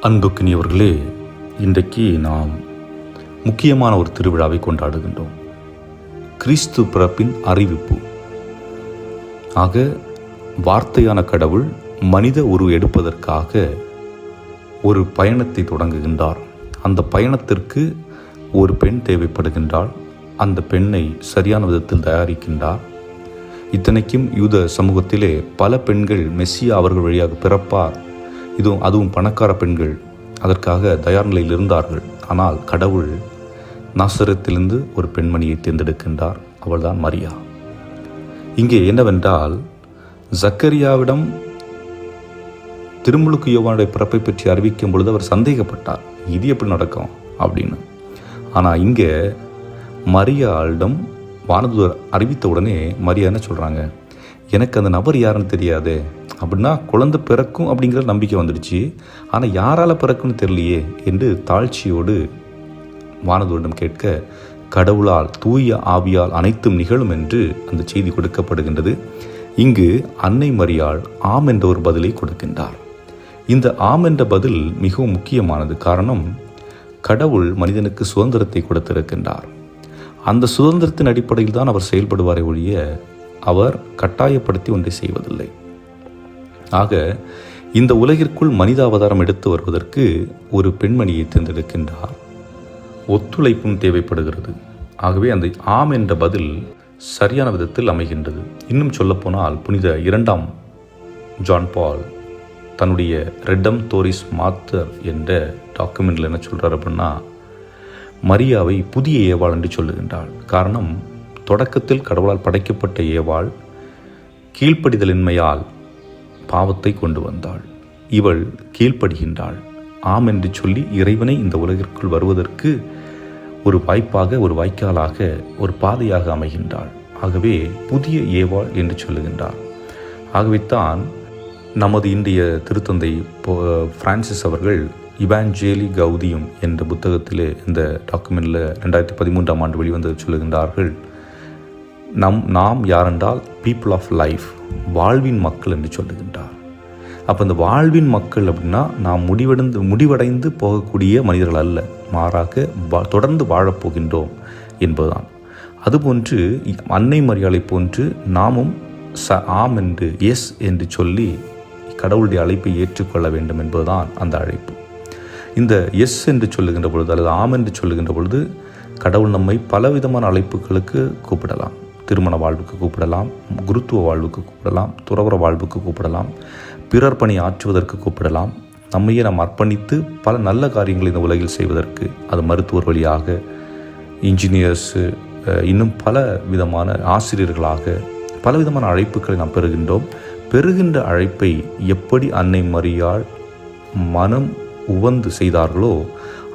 அன்புக்கினியவர்களே, இன்றைக்கு நாம் முக்கியமான ஒரு திருவிழாவை கொண்டாடுகின்றோம். கிறிஸ்து பிறப்பின் அறிவிப்பு. ஆக வார்த்தையான கடவுள் மனித உருவம் எடுப்பதற்காக ஒரு பயணத்தை தொடங்குகின்றார். அந்த பயணத்திற்கு ஒரு பெண் தேவைப்படுகின்றாள். அந்த பெண்ணை சரியான விதத்தில் தயாரிக்கின்றார். இத்தனைக்கும் யூத சமூகத்திலே பல பெண்கள் மெஸ்ஸியா அவர்கள் வழியாக பிறப்பார், அதுவும் பணக்கார பெண்கள் அதற்காக தயார் நிலையில் இருந்தார்கள். ஆனால் கடவுள் நாசரத்திலிருந்து ஒரு பெண்மணியை தேர்ந்தெடுக்கின்றார். அவள்தான் மரியா. இங்கே என்னவென்றால், ஜக்கரியாவிடம் திருமுழுக்கு யோவானுடைய பிறப்பை பற்றி அறிவிக்கும் பொழுது அவர் சந்தேகப்பட்டார், இது எப்படி நடக்கும் அப்படின்னு. ஆனால் இங்கே மரியாளிடம் வானதூதர் அறிவித்த உடனே மரியா என்ன சொல்கிறாங்க, எனக்கு அந்த நபர் யாருன்னு தெரியாது, அப்படின்னா குழந்தை பிறக்கும் அப்படிங்கிற நம்பிக்கை வந்துடுச்சு, ஆனால் யாரால் பிறக்கும்னு தெரியலையே என்று தாழ்ச்சியோடு வானதூரிடம் கேட்க, கடவுளால் தூய ஆவியால் அனைத்தும் நிகழும் என்று அந்த செய்தி கொடுக்கப்படுகின்றது. இங்கு அன்னை மரியாள் ஆம் என்ற ஒரு பதிலை கொடுக்கின்றார். இந்த ஆம் என்ற பதில் மிகவும் முக்கியமானது. காரணம், கடவுள் மனிதனுக்கு சுதந்திரத்தை கொடுத்திருக்கின்றார். அந்த சுதந்திரத்தின் அடிப்படையில் தான் அவர் செயல்படுவாரை ஒழிய அவர் கட்டாயப்படுத்தி ஒன்றை செய்வதில்லை. ஆக இந்த உலகிற்குள் மனித அவதாரம் எடுத்து வருவதற்கு ஒரு பெண்மணியை தேர்ந்தெடுக்கின்றார். ஒத்துழைப்பும் தேவைப்படுகிறது. ஆகவே அந்த ஆம் என்ற பதில் சரியான விதத்தில் அமைகின்றது. இன்னும் சொல்லப்போனால் புனித 2ஆம் ஜான் பால் தன்னுடைய ரெடம் தோரிஸ் மாத்தர் என்ற டாக்குமெண்ட்டில் என்ன சொல்கிறார் அப்படின்னா, மரியாவை புதிய ஏவாள் என்று சொல்லுகின்றாள். காரணம், தொடக்கத்தில் கடவுளால் படைக்கப்பட்ட ஏவாள் கீழ்ப்படிதலின்மையால் பாவத்தை கொண்டு வந்தாள். இவள் கீழ்ப்படுகின்றாள். ஆம் என்று சொல்லி இறைவனை இந்த உலகிற்குள் வருவதற்கு ஒரு வாய்ப்பாக, ஒரு வாய்க்காலாக, ஒரு பாதையாக அமைகின்றாள். ஆகவே புதிய ஏவாள் என்று சொல்லுகின்றார். ஆகவே தான் நமது இந்திய திருத்தந்தை பிரான்சிஸ் அவர்கள் இவாஞ்சேலி கௌதியம் என்ற புத்தகத்திலே, இந்த டாக்குமெண்ட்டில் 2013ஆம் ஆண்டு வெளிவந்தது சொல்லுகின்றார்கள், நாம் யாரென்றால் பீப்புள் ஆஃப் லைஃப், வாழ்வின் மக்கள் என்று சொல்லுகின்றார். அப்போ இந்த வாழ்வின் மக்கள் அப்படின்னா நாம் முடிவடைந்து போகக்கூடிய மனிதர்கள் அல்ல, மாறாக தொடர்ந்து வாழப்போகின்றோம் என்பதுதான். அதுபோன்று அன்னை மரியாளை போன்று நாமும் ஆம் என்று, எஸ் என்று சொல்லி கடவுளுடைய அழைப்பை ஏற்றுக்கொள்ள வேண்டும் என்பதுதான் அந்த அழைப்பு. இந்த எஸ் என்று சொல்லுகின்ற பொழுது அல்லது ஆம் என்று சொல்லுகின்ற பொழுது கடவுள் நம்மை பலவிதமான அழைப்புகளுக்கு கூப்பிடலாம். திருமண வாழ்வுக்கு கூப்பிடலாம், குருத்துவ வாழ்வுக்கு கூப்பிடலாம், துறவற வாழ்வுக்கு கூப்பிடலாம், பிறர் பணி ஆற்றுவதற்கு கூப்பிடலாம், நம்மையே நாம் அர்ப்பணித்து பல நல்ல காரியங்களை இந்த உலகில் செய்வதற்கு, அது மருத்துவர் வழியாக, இன்ஜினியர்ஸு, இன்னும் பல விதமான ஆசிரியர்களாக பலவிதமான அழைப்புகளை நாம் பெறுகின்ற அழைப்பை எப்படி அன்னை மரியாள் மனம் உவந்து செய்தார்களோ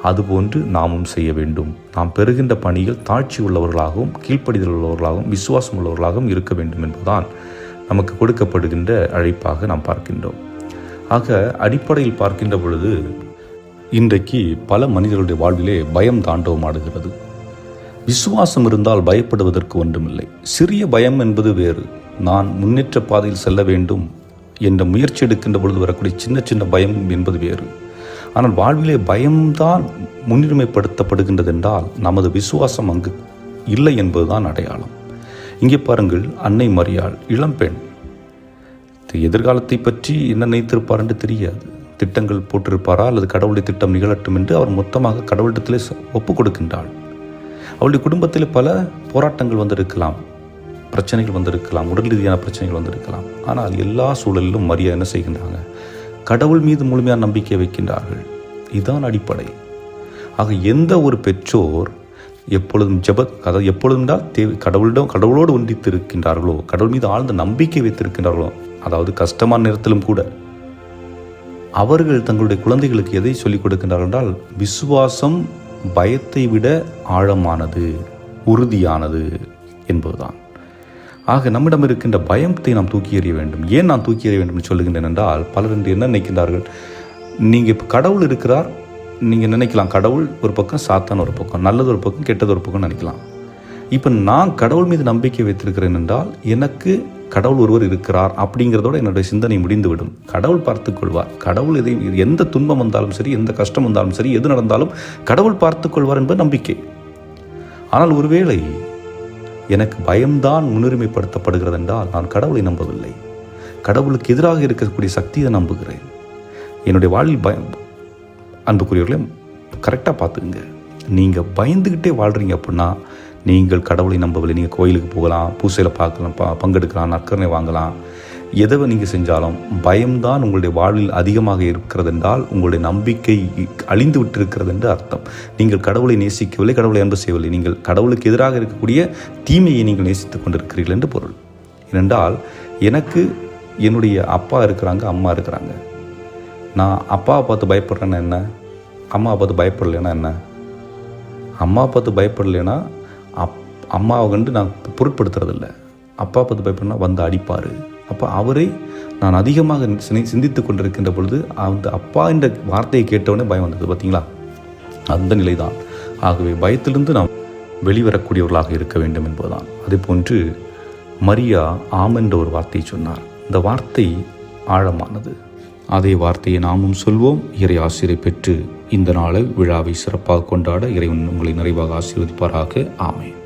அதுபோன்று நாமும் செய்ய வேண்டும். நாம் பெறுகின்ற பணியில் தாழ்ச்சி உள்ளவர்களாகவும், கீழ்ப்படிதல் உள்ளவர்களாகவும், விசுவாசம் உள்ளவர்களாகவும் இருக்க வேண்டும் என்பதுதான் நமக்கு கொடுக்கப்படுகின்ற அழைப்பாக நாம் பார்க்கின்றோம். ஆக அடிப்படையில் பார்க்கின்ற பொழுது இன்றைக்கு பல மனிதர்களுடைய வாழ்விலே பயம் தாண்டவமாடுகிறது. விசுவாசம் இருந்தால் பயப்படுவதற்கு ஒன்றுமில்லை. சிறிய பயம் என்பது வேறு. நான் முன்னேற்ற பாதையில் செல்ல வேண்டும் என்ற முயற்சி எடுக்கின்ற பொழுது வரக்கூடிய சின்ன சின்ன பயம் என்பது வேறு. ஆனால் வாழ்விலே பயம்தான் முன்னுரிமைப்படுத்தப்படுகின்றது என்றால் நமது விசுவாசம் அங்கு இல்லை என்பதுதான் அடையாளம். இங்கே பாருங்கள், அன்னை மரியாள் இளம்பெண், எதிர்காலத்தை பற்றி என்ன நினைத்திருப்பார் என்று தெரியாது. திட்டங்கள் போட்டிருப்பாரா அல்லது கடவுளுடைய திட்டம் நிகழட்டும் என்று அவர் மொத்தமாக கடவுளிடத்திலே ஒப்பு கொடுக்கின்றாள். அவளுடைய குடும்பத்தில் பல போராட்டங்கள் வந்திருக்கலாம், பிரச்சனைகள் வந்திருக்கலாம், உடல் ரீதியான பிரச்சனைகள் வந்திருக்கலாம். ஆனால் எல்லா சூழலிலும் மரியா என்ன செய்கின்றாங்க, கடவுள் மீது முழுமையான நம்பிக்கை வைக்கின்றார்கள். இதுதான் அடிப்படை. ஆக எந்த ஒரு பெற்றோர் எப்பொழுதும் அதாவது எப்பொழுதும் கடவுளோடு ஒன்றித்து இருக்கின்றார்களோ, கடவுள் மீது ஆழ்ந்த நம்பிக்கை வைத்திருக்கின்றார்களோ, அதாவது கஷ்டமான நேரத்திலும் கூட அவர்கள் தங்களுடைய குழந்தைகளுக்கு எதை சொல்லிக் கொடுக்கின்றார்கள் என்றால், விசுவாசம் பயத்தை விட ஆழமானது, உறுதியானது என்பதுதான். ஆக நம்மிடம் இருக்கின்ற பயத்தை நாம் தூக்கி எறிய வேண்டும். ஏன் நான் தூக்கி எறிய வேண்டும் என்று சொல்லுகின்றேன் என்றால், பலர் என்று என்ன நினைக்கின்றார்கள், நீங்கள் இப்போ கடவுள் இருக்கிறார், நீங்கள் நினைக்கலாம் கடவுள் ஒரு பக்கம், சாத்தான் ஒரு பக்கம், நல்லது ஒரு பக்கம், கெட்டது ஒரு பக்கம் நினைக்கலாம். இப்போ நான் கடவுள் மீது நம்பிக்கை வைத்திருக்கிறேன் என்றால் எனக்கு கடவுள் ஒருவர் இருக்கிறார் அப்படிங்கிறதோட என்னுடைய சிந்தனை முடிந்துவிடும். கடவுள் பார்த்துக்கொள்வார். கடவுள் எந்த துன்பம் வந்தாலும் சரி, எந்த கஷ்டம் வந்தாலும் சரி, எது நடந்தாலும் கடவுள் பார்த்துக்கொள்வார் என்பது நம்பிக்கை. ஆனால் ஒருவேளை எனக்கு பயம்தான் முன்னுரிமைப்படுத்தப்படுகிறது என்றால் நான் கடவுளை நம்பவில்லை. கடவுளுக்கு எதிராக இருக்கக்கூடிய சக்தியை நம்புகிறேன். என்னுடைய வாழ்வில் அன்புக்குரியவர்களே, கரெக்டாக பார்த்துக்குங்க. நீங்கள் பயந்துக்கிட்டே வாழ்கிறீங்க அப்படின்னா நீங்கள் கடவுளை நம்பவில்லை. நீங்கள் கோயிலுக்கு போகலாம், பூசையில் பார்க்கலாம், பங்கெடுக்கலாம், நற்கரணை வாங்கலாம், எதை நீங்கள் செஞ்சாலும் பயம்தான் உங்களுடைய வாழ்வில் அதிகமாக இருக்கிறது என்றால் உங்களுடைய நம்பிக்கை அழிந்து விட்டிருக்கிறது என்று அர்த்தம். நீங்கள் கடவுளை நேசிக்கவில்லை, கடவுளை அன்பு செய்யவில்லை. நீங்கள் கடவுளுக்கு எதிராக இருக்கக்கூடிய தீமையை நீங்கள் நேசித்துக் கொண்டிருக்கிறீர்கள் என்று பொருள். ஏனென்றால் எனக்கு என்னுடைய அப்பா இருக்கிறாங்க, அம்மா இருக்கிறாங்க. நான் அப்பாவை பார்த்து பயப்படுறேன்னா என்ன, அம்மாவை பார்த்து பயப்படலைன்னா என்ன? அம்மாவை பார்த்து பயப்படலைன்னா அம்மாவை கண்டு நான் பொருட்படுத்துறதில்லை. அப்பா பார்த்து பயப்படனா வந்து அடிப்பார். அப்போ அவரை நான் அதிகமாக சிந்தித்து கொண்டிருக்கின்ற பொழுது அந்த அப்பா என்ற வார்த்தையை கேட்டவுடனே பயம் வந்தது. பார்த்தீங்களா? அந்த நிலைதான். ஆகவே பயத்திலிருந்து நாம் வெளிவரக்கூடியவர்களாக இருக்க வேண்டும் என்பதுதான். அதே போன்று மரியா ஆமென்ற ஒரு வார்த்தையை சொன்னார். இந்த வார்த்தை ஆழமானது. அதே வார்த்தையை நாமும் சொல்வோம். இறை ஆசிரியை பெற்று இந்த நாளை விழாவை சிறப்பாக கொண்டாட இறைவன் உங்களை நிறைவாக ஆசீர்வதிப்பாராக. ஆமென்.